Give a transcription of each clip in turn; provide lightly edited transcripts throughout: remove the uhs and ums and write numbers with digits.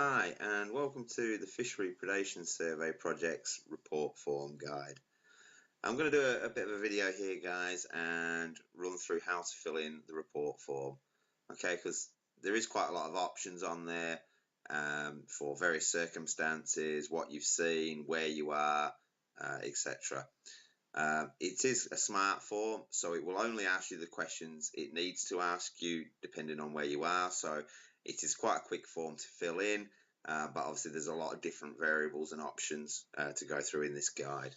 Hi, and welcome to the Fishery Predation Survey Project's report form guide. I'm going to do a bit of a video here, guys, and run through how to fill in the report form. Okay, because there is quite a lot of options on there for various circumstances, what you've seen, where you are, etc. It is a smart form, so it will only ask you the questions it needs to ask you depending on where you are. So it is quite a quick form to fill in, but obviously there's a lot of different variables and options to go through in this guide.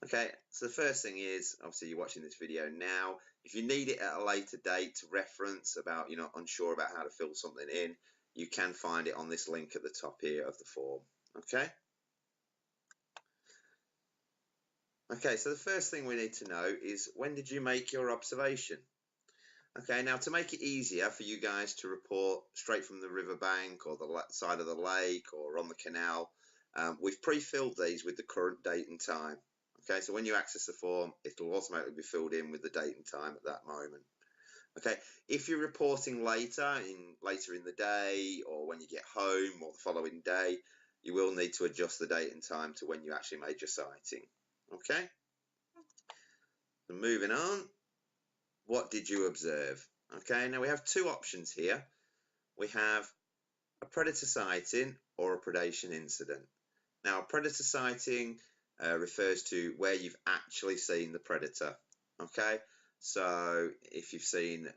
Okay, so the first thing is, obviously you're watching this video now. If you need it at a later date to reference about, you're not unsure about how to fill something in, you can find it on this link at the top here of the form. Okay. Okay, so the first thing we need to know is, when did you make your observation? Okay, now to make it easier for you guys to report straight from the riverbank or the side of the lake or on the canal, we've pre-filled these with the current date and time. Okay, so when you access the form, it'll automatically be filled in with the date and time at that moment. Okay, if you're reporting later in the day or when you get home or the following day, you will need to adjust the date and time to when you actually made your sighting. Okay, so moving on, what did you observe? Okay, now we have two options here. We have a predator sighting or a predation incident. Now, a predator sighting refers to where you've actually seen the predator. Okay, so if you've seen,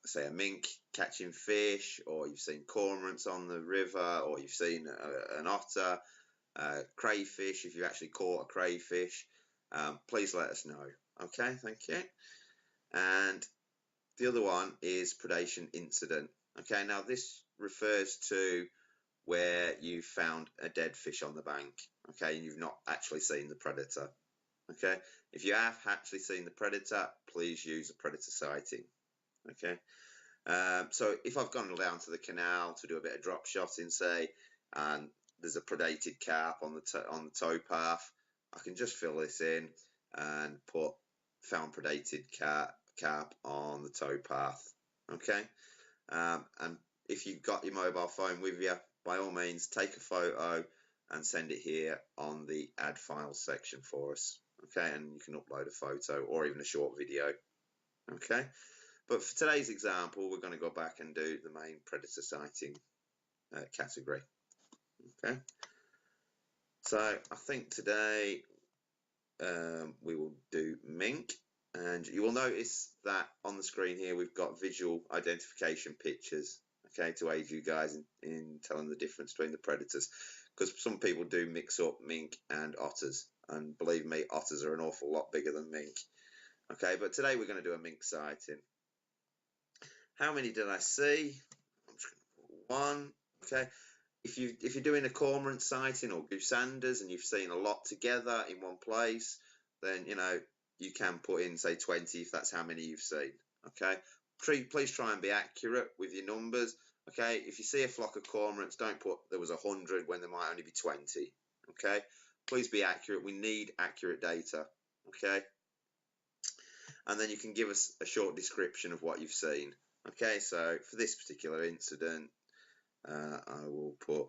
say, a mink catching fish, or you've seen cormorants on the river, or you've seen an otter, crayfish, if you actually caught a crayfish, please let us know. Okay, thank you. And the other one is predation incident. Okay, now this refers to where you found a dead fish on the bank. Okay, and you've not actually seen the predator. Okay, if you have actually seen the predator, please use a predator sighting. Okay, so if I've gone down to the canal to do a bit of drop shotting, say, and there's a predated carp on the towpath, I can just fill this in and put found predated carp on the towpath. Okay, and if you've got your mobile phone with you, by all means take a photo and send it here on the add files section for us. Okay, and you can upload a photo or even a short video. Okay, but for today's example, we're going to go back and do the main predator sighting category. Okay, so I think today we will do mink, and you will notice that on the screen here we've got visual identification pictures, okay, to aid you guys in telling the difference between the predators, because some people do mix up mink and otters, and believe me, otters are an awful lot bigger than mink. Okay, but today we're going to do a mink sighting. How many did I see? I'm just going to put one. Okay, if you're doing a cormorant sighting or goosanders and you've seen a lot together in one place, then you can put in, say, 20 if that's how many you've seen. Okay, please try and be accurate with your numbers. Okay, if you see a flock of cormorants, don't put there was 100 when there might only be 20. Okay, please be accurate. We need accurate data. Okay, and then you can give us a short description of what you've seen. Okay, so for this particular incident, I will put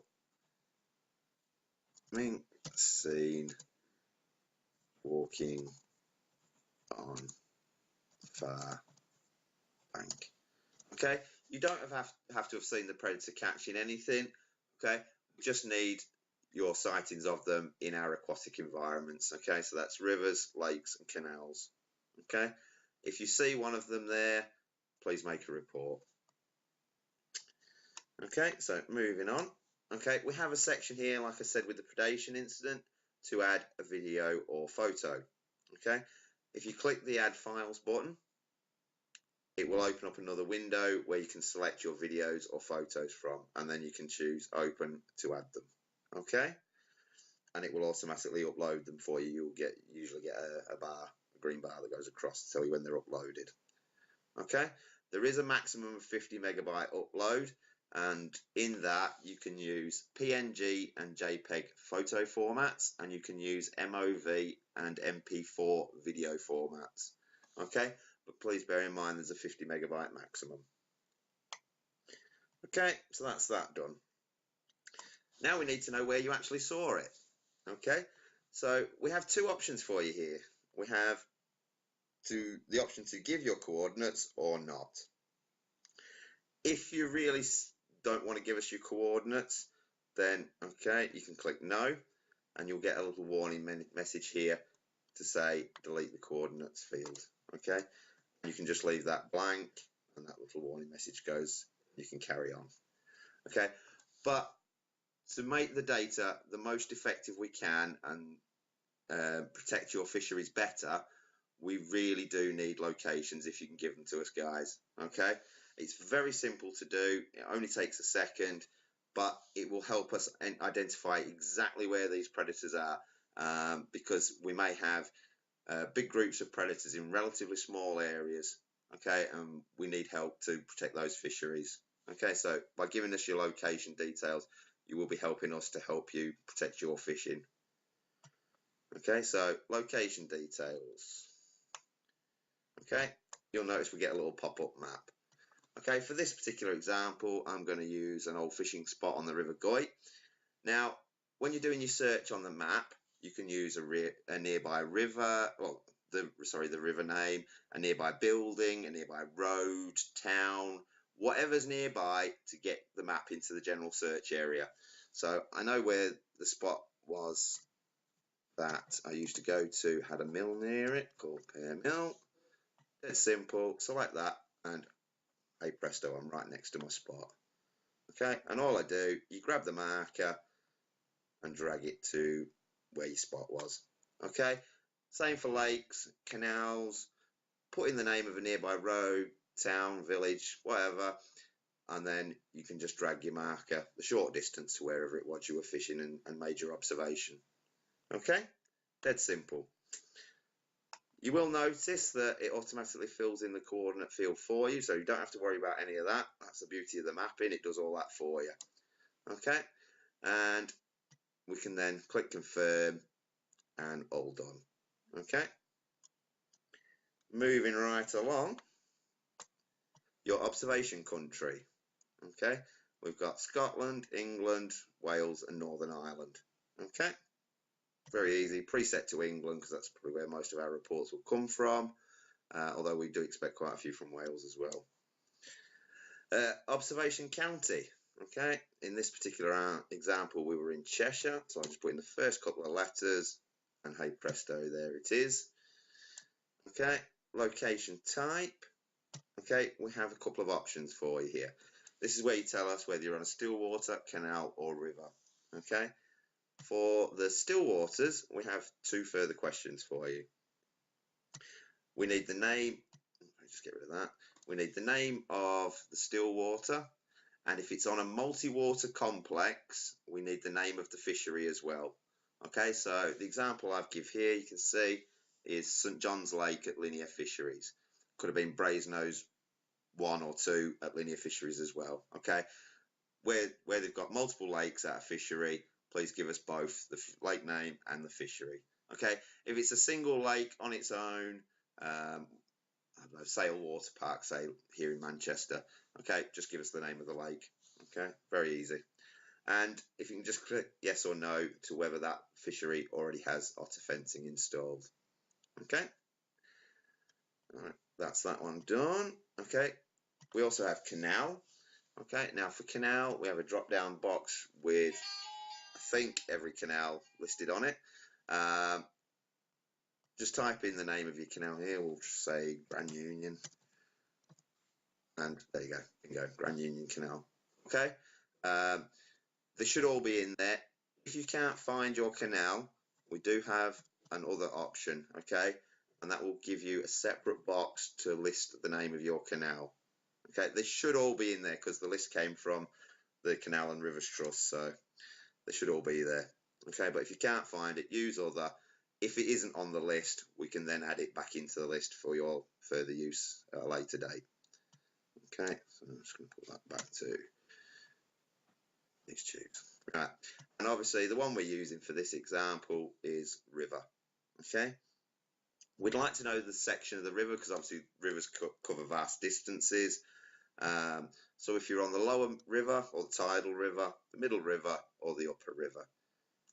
mink seen walking on far bank. Okay, you don't have to have seen the predator catching anything. Okay, we just need your sightings of them in our aquatic environments. Okay, so that's rivers, lakes and canals. Okay, if you see one of them there, please make a report. Okay, so moving on. Okay, we have a section here, like I said, with the predation incident to add a video or photo. Okay, if you click the add files button, it will open up another window where you can select your videos or photos from, and then you can choose open to add them. Okay, and it will automatically upload them for you. You'll usually get a green bar that goes across to tell you when they're uploaded. Okay, there is a maximum of 50 megabyte upload, and in that you can use PNG and JPEG photo formats, and you can use MOV and MP4 video formats. Okay, but please bear in mind there's a 50 megabyte maximum. Okay, so that's that done. Now we need to know where you actually saw it. Okay, so we have two options for you here. We have the option to give your coordinates or not. If you really don't want to give us your coordinates, then okay, you can click no, and you'll get a little warning message here to say delete the coordinates field. Okay, you can just leave that blank, and that little warning message goes. You can carry on. Okay, but to make the data the most effective we can and protect your fisheries better, we really do need locations if you can give them to us, guys. Okay, it's very simple to do. It only takes a second, but it will help us identify exactly where these predators are, because we may have big groups of predators in relatively small areas. Okay, and we need help to protect those fisheries. Okay, so by giving us your location details, you will be helping us to help you protect your fishing. Okay, so location details. Okay, you'll notice we get a little pop-up map. Okay, for this particular example, I'm going to use an old fishing spot on the River Goy. Now, when you're doing your search on the map, you can use a nearby river, well, the river name, a nearby building, a nearby road, town, whatever's nearby to get the map into the general search area. So I know where the spot was that I used to go to, had a mill near it called Pear Mill. It's simple, select that, and hey presto, I'm right next to my spot. Okay, and all I do, you grab the marker and drag it to where your spot was. Okay, same for lakes, canals, put in the name of a nearby road, town, village, whatever, and then you can just drag your marker the short distance to wherever it was you were fishing and made your observation. Okay, dead simple. You will notice that it automatically fills in the coordinate field for you, so you don't have to worry about any of that. That's the beauty of the mapping, it does all that for you. Okay, and we can then click confirm and all done. Okay, moving right along, your observation country. Okay, we've got Scotland, England, Wales and Northern Ireland. Okay, very easy, preset to England because that's probably where most of our reports will come from, although we do expect quite a few from Wales as well. Observation county. Okay, in this particular example we were in Cheshire, so I'll just put in the first couple of letters and hey presto, there it is. Okay, location type. Okay, we have a couple of options for you here. This is where you tell us whether you're on a still water, canal or river. Okay, for the still waters we have two further questions for you. We need the name, just get rid of that. We need the name of the still water, and if it's on a multi-water complex we need the name of the fishery as well. Okay, so the example I've give here, you can see, is St John's Lake at Linear Fisheries. Could have been Brasenose 1 or 2 at Linear Fisheries as well. Okay, where they've got multiple lakes at a fishery, please give us both the lake name and the fishery. Okay, if it's a single lake on its own, I don't know, Sale Water Park, say here in Manchester, okay, just give us the name of the lake. Okay, very easy. And if you can just click yes or no to whether that fishery already has otter fencing installed. Okay, all right, that's that one done. Okay, we also have canal. Okay, now for canal we have a drop down box with I think every canal listed on it. Just type in the name of your canal here, we'll just say Grand Union, and there you go, bingo, Grand Union Canal. Okay, they should all be in there. If you can't find your canal, we do have another option, okay, and that will give you a separate box to list the name of your canal. Okay, they should all be in there because the list came from the Canal and Rivers Trust, so they should all be there. Okay, but if you can't find it, use other. If it isn't on the list, we can then add it back into the list for your further use at a later date. Okay, so I'm just going to put that back to these tubes. Right, and obviously the one we're using for this example is river. Okay, we'd like to know the section of the river because obviously rivers cover vast distances. So if you're on the lower river or the tidal river, the middle river or the upper river.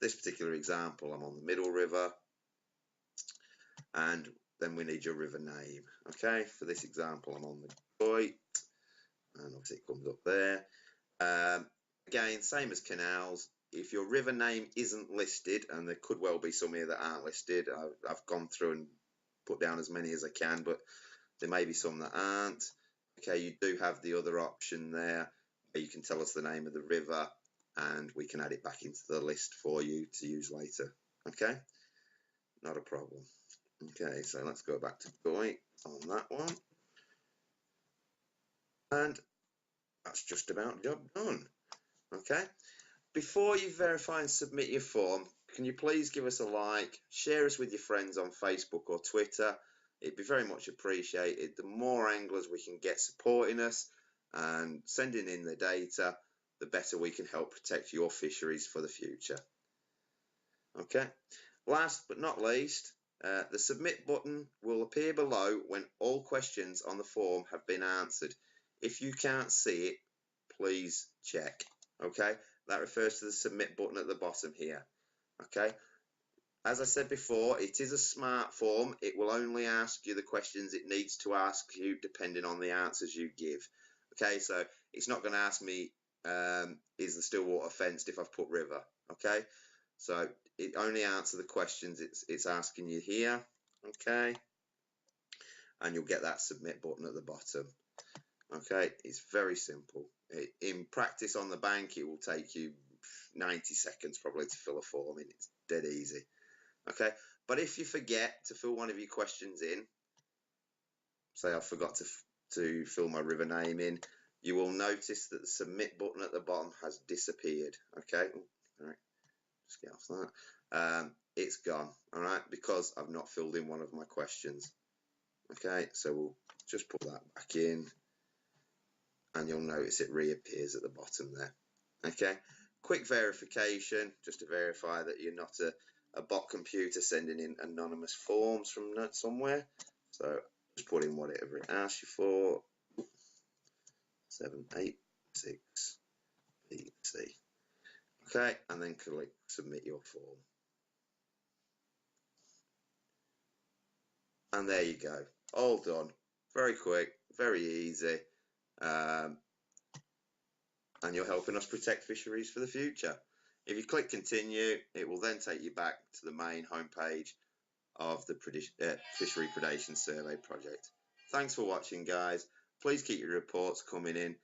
This particular example, I'm on the middle river, and then we need your river name. Okay, for this example, I'm on the Goit, and obviously it comes up there. Again, same as canals. If your river name isn't listed, and there could well be some here that aren't listed, I've gone through and put down as many as I can, but there may be some that aren't. Okay, you do have the other option there where you can tell us the name of the river and we can add it back into the list for you to use later. Okay, not a problem. Okay, so let's go back to Goit on that one. And that's just about job done. Okay, before you verify and submit your form, can you please give us a like, share us with your friends on Facebook or Twitter? It'd be very much appreciated. The more anglers we can get supporting us and sending in the data, the better we can help protect your fisheries for the future. Okay, last but not least, the submit button will appear below when all questions on the form have been answered. If you can't see it, please check. Okay, that refers to the submit button at the bottom here. Okay, as I said before, it is a smart form. It will only ask you the questions it needs to ask you depending on the answers you give. Okay, so it's not going to ask me, is the still water fenced if I've put river? Okay, so it only answers the questions it's asking you here. Okay, and you'll get that submit button at the bottom. Okay, it's very simple. In practice on the bank, it will take you 90 seconds probably to fill a form in. It's dead easy. Okay, but if you forget to fill one of your questions in, say I forgot to fill my river name in, you will notice that the submit button at the bottom has disappeared. Okay, all right, just get off that. It's gone, all right, because I've not filled in one of my questions. Okay, so we'll just put that back in, and you'll notice it reappears at the bottom there. Okay, quick verification just to verify that you're not a bot computer sending in anonymous forms from somewhere. So just put in whatever it asks you for. 786 BC. Okay, and then click submit your form. And there you go, all done. Very quick, very easy. And you're helping us protect fisheries for the future. If you click continue, it will then take you back to the main homepage of the Fishery Predation Survey project. Thanks for watching, guys. Please keep your reports coming in